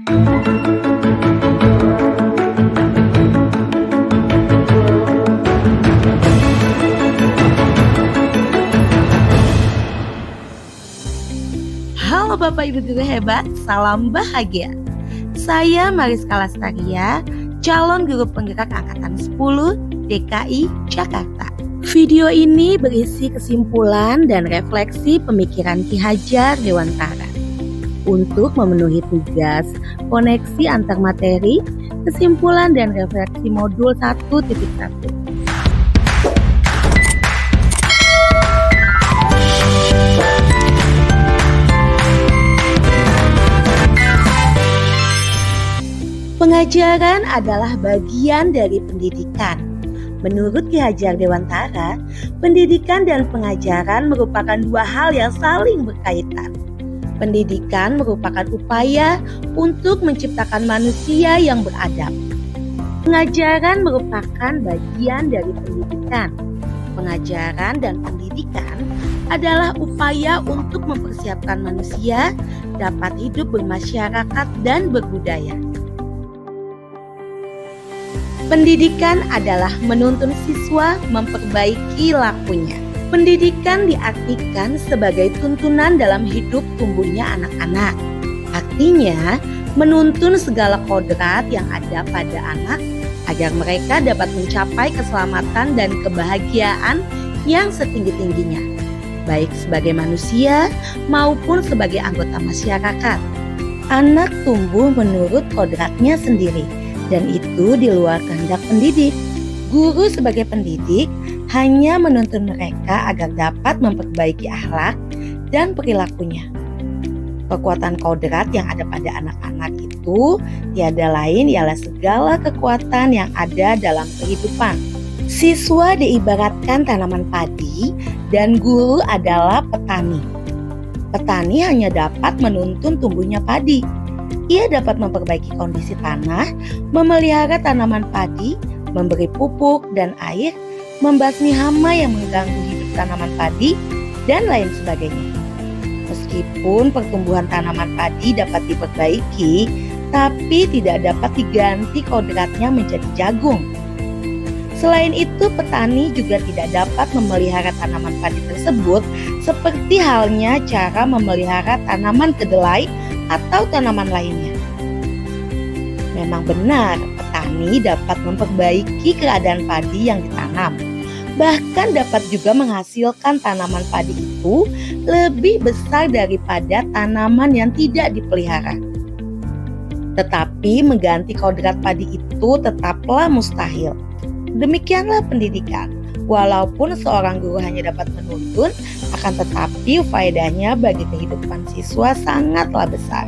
Halo Bapak Ibu Guru hebat, salam bahagia. Saya Mariska Lastaria, calon guru penggerak angkatan 10 DKI Jakarta. Video ini berisi kesimpulan dan refleksi pemikiran Ki Hajar Dewantara untuk memenuhi tugas koneksi antar materi, kesimpulan dan refleksi modul 1.1. Pengajaran adalah bagian dari pendidikan. Menurut Ki Hajar Dewantara, pendidikan dan pengajaran merupakan dua hal yang saling berkaitan. Pendidikan merupakan upaya untuk menciptakan manusia yang beradab. Pengajaran merupakan bagian dari pendidikan. Pengajaran dan pendidikan adalah upaya untuk mempersiapkan manusia dapat hidup bermasyarakat dan berbudaya. Pendidikan adalah menuntun siswa memperbaiki lakunya. Pendidikan diartikan sebagai tuntunan dalam hidup tumbuhnya anak-anak. Artinya, menuntun segala kodrat yang ada pada anak agar mereka dapat mencapai keselamatan dan kebahagiaan yang setinggi-tingginya, baik sebagai manusia maupun sebagai anggota masyarakat. Anak tumbuh menurut kodratnya sendiri, dan itu di luar kehendak pendidik. Guru sebagai pendidik hanya menuntun mereka agar dapat memperbaiki akhlak dan perilakunya. Kekuatan kodrat yang ada pada anak-anak itu tiada lain ialah segala kekuatan yang ada dalam kehidupan. Siswa diibaratkan tanaman padi dan guru adalah petani. Petani hanya dapat menuntun tumbuhnya padi. Ia dapat memperbaiki kondisi tanah, memelihara tanaman padi, memberi pupuk dan air, membasmi hama yang mengganggu hidup tanaman padi, dan lain sebagainya. Meskipun pertumbuhan tanaman padi dapat diperbaiki, tapi tidak dapat diganti kodratnya menjadi jagung. Selain itu, petani juga tidak dapat memelihara tanaman padi tersebut seperti halnya cara memelihara tanaman kedelai atau tanaman lainnya. Memang benar, petani dapat memperbaiki keadaan padi yang ditanam. Bahkan dapat juga menghasilkan tanaman padi itu lebih besar daripada tanaman yang tidak dipelihara. Tetapi mengganti kodrat padi itu tetaplah mustahil. Demikianlah pendidikan. Walaupun seorang guru hanya dapat menuntun, akan tetapi faedahnya bagi kehidupan siswa sangatlah besar.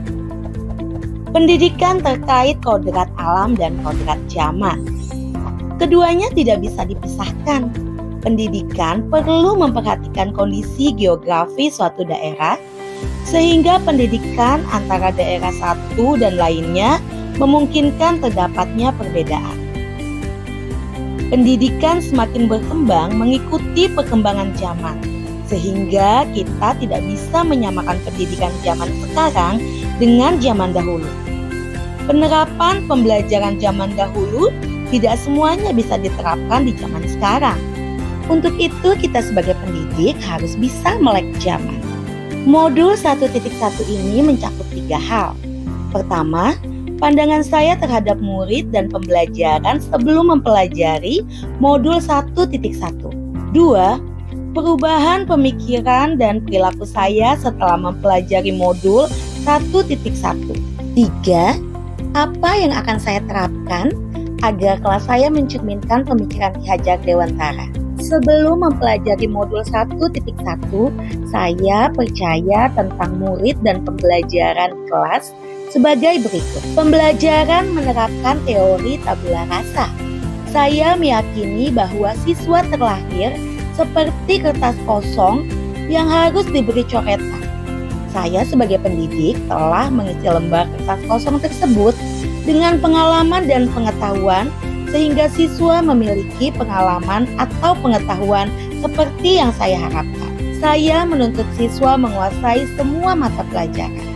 Pendidikan terkait kodrat alam dan kodrat zaman. Keduanya tidak bisa dipisahkan. Pendidikan perlu memperhatikan kondisi geografi suatu daerah, sehingga pendidikan antara daerah satu dan lainnya memungkinkan terdapatnya perbedaan. Pendidikan semakin berkembang mengikuti perkembangan zaman, sehingga kita tidak bisa menyamakan pendidikan zaman sekarang dengan zaman dahulu. Penerapan pembelajaran zaman dahulu tidak semuanya bisa diterapkan di zaman sekarang. Untuk itu kita sebagai pendidik harus bisa melek zaman. Modul 1.1 ini mencakup 3 hal. Pertama, pandangan saya terhadap murid dan pembelajaran sebelum mempelajari modul 1.1. 2. Perubahan pemikiran dan perilaku saya setelah mempelajari modul 1.1. 3. Apa yang akan saya terapkan agar kelas saya mencerminkan pemikiran Ki Hajar Dewantara. Sebelum mempelajari modul 1.1, saya percaya tentang murid dan pembelajaran kelas sebagai berikut. Pembelajaran menerapkan teori tabula rasa. Saya meyakini bahwa siswa terlahir seperti kertas kosong yang harus diberi coretan. Saya sebagai pendidik telah mengisi lembar kertas kosong tersebut dengan pengalaman dan pengetahuan sehingga siswa memiliki pengalaman atau pengetahuan seperti yang saya harapkan. Saya menuntut siswa menguasai semua mata pelajaran.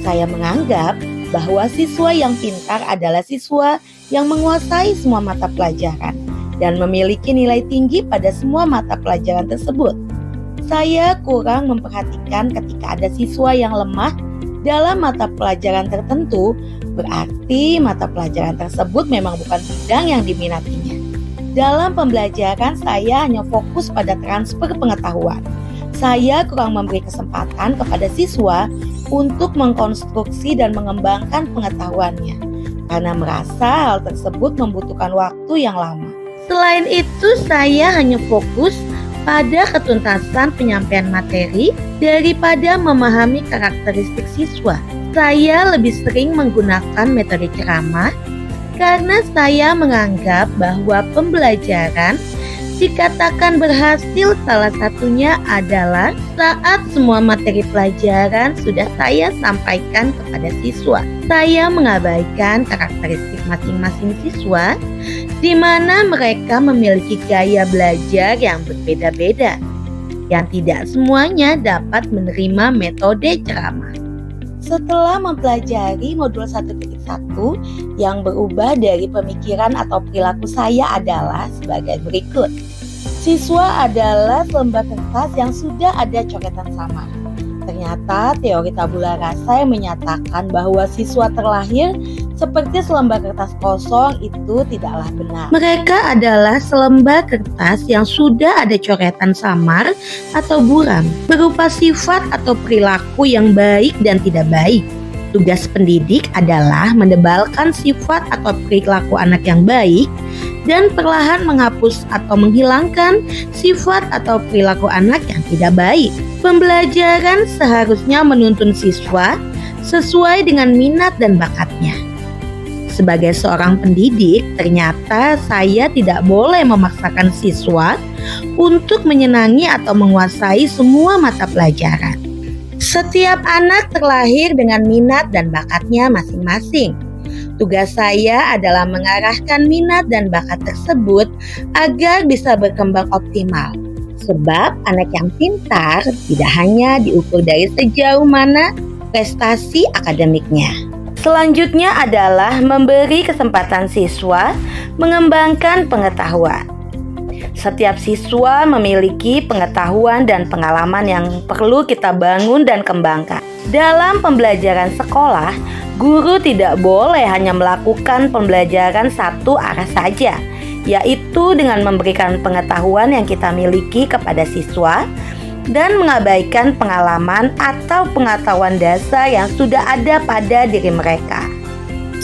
Saya menganggap bahwa siswa yang pintar adalah siswa yang menguasai semua mata pelajaran dan memiliki nilai tinggi pada semua mata pelajaran tersebut. Saya kurang memperhatikan ketika ada siswa yang lemah dalam mata pelajaran tertentu, berarti mata pelajaran tersebut memang bukan bidang yang diminatinya. Dalam pembelajaran saya hanya fokus pada transfer pengetahuan. Saya kurang memberi kesempatan kepada siswa untuk mengkonstruksi dan mengembangkan pengetahuannya, karena merasa hal tersebut membutuhkan waktu yang lama. Selain itu, saya hanya fokus pada ketuntasan penyampaian materi daripada memahami karakteristik siswa. Saya lebih sering menggunakan metode ceramah karena saya menganggap bahwa pembelajaran dikatakan berhasil salah satunya adalah saat semua materi pelajaran sudah saya sampaikan kepada siswa. Saya mengabaikan karakteristik masing-masing siswa di mana mereka memiliki gaya belajar yang berbeda-beda, yang tidak semuanya dapat menerima metode ceramah. Setelah mempelajari modul 1.1, yang berubah dari pemikiran atau perilaku saya adalah sebagai berikut. Siswa adalah selembar kertas yang sudah ada coretan samar. Ternyata teori tabula rasa yang menyatakan bahwa siswa terlahir seperti selembar kertas kosong itu tidaklah benar. Mereka adalah selembar kertas yang sudah ada coretan samar atau buram, berupa sifat atau perilaku yang baik dan tidak baik. Tugas pendidik adalah mendebalkan sifat atau perilaku anak yang baik dan perlahan menghapus atau menghilangkan sifat atau perilaku anak yang tidak baik. Pembelajaran seharusnya menuntun siswa sesuai dengan minat dan bakatnya. Sebagai seorang pendidik, ternyata saya tidak boleh memaksakan siswa untuk menyenangi atau menguasai semua mata pelajaran. Setiap anak terlahir dengan minat dan bakatnya masing-masing. Tugas saya adalah mengarahkan minat dan bakat tersebut agar bisa berkembang optimal. Sebab anak yang pintar tidak hanya diukur dari sejauh mana prestasi akademiknya. Selanjutnya adalah memberi kesempatan siswa mengembangkan pengetahuan. Setiap siswa memiliki pengetahuan dan pengalaman yang perlu kita bangun dan kembangkan. Dalam pembelajaran sekolah, guru tidak boleh hanya melakukan pembelajaran satu arah saja, yaitu dengan memberikan pengetahuan yang kita miliki kepada siswa dan mengabaikan pengalaman atau pengetahuan dasar yang sudah ada pada diri mereka.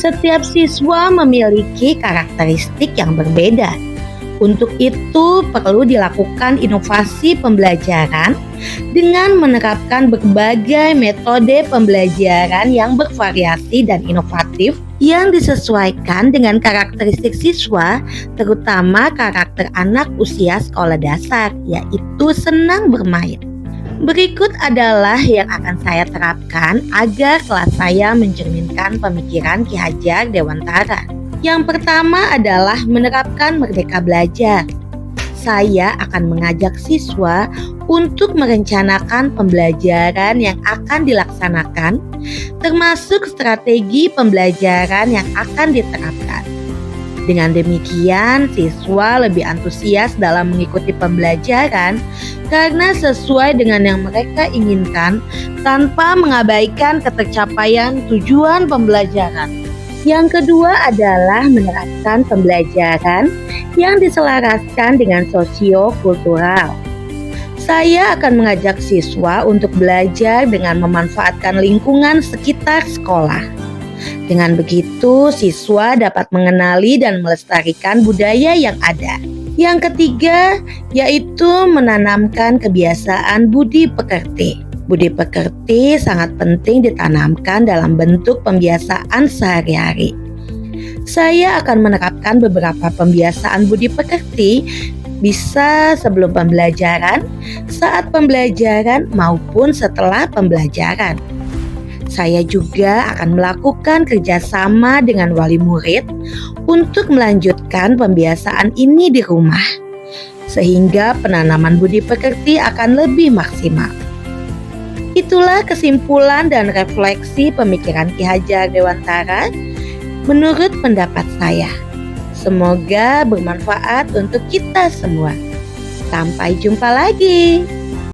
Setiap siswa memiliki karakteristik yang berbeda. Untuk itu perlu dilakukan inovasi pembelajaran dengan menerapkan berbagai metode pembelajaran yang bervariasi dan inovatif yang disesuaikan dengan karakteristik siswa, terutama karakter anak usia sekolah dasar, yaitu senang bermain. Berikut adalah yang akan saya terapkan agar kelas saya mencerminkan pemikiran Ki Hajar Dewantara. Yang pertama adalah menerapkan merdeka belajar. Saya akan mengajak siswa untuk merencanakan pembelajaran yang akan dilaksanakan, termasuk strategi pembelajaran yang akan diterapkan. Dengan demikian, siswa lebih antusias dalam mengikuti pembelajaran karena sesuai dengan yang mereka inginkan tanpa mengabaikan ketercapaian tujuan pembelajaran. Yang kedua adalah menerapkan pembelajaran yang diselaraskan dengan sosio-kultural. Saya akan mengajak siswa untuk belajar dengan memanfaatkan lingkungan sekitar sekolah. Dengan begitu, siswa dapat mengenali dan melestarikan budaya yang ada. Yang ketiga, yaitu menanamkan kebiasaan budi pekerti. Budi pekerti sangat penting ditanamkan dalam bentuk pembiasaan sehari-hari. Saya akan menerapkan beberapa pembiasaan budi pekerti, bisa sebelum pembelajaran, saat pembelajaran, maupun setelah pembelajaran. Saya juga akan melakukan kerjasama dengan wali murid untuk melanjutkan pembiasaan ini di rumah, sehingga penanaman budi pekerti akan lebih maksimal. Itulah kesimpulan dan refleksi pemikiran Ki Hajar Dewantara menurut pendapat saya. Semoga bermanfaat untuk kita semua. Sampai jumpa lagi.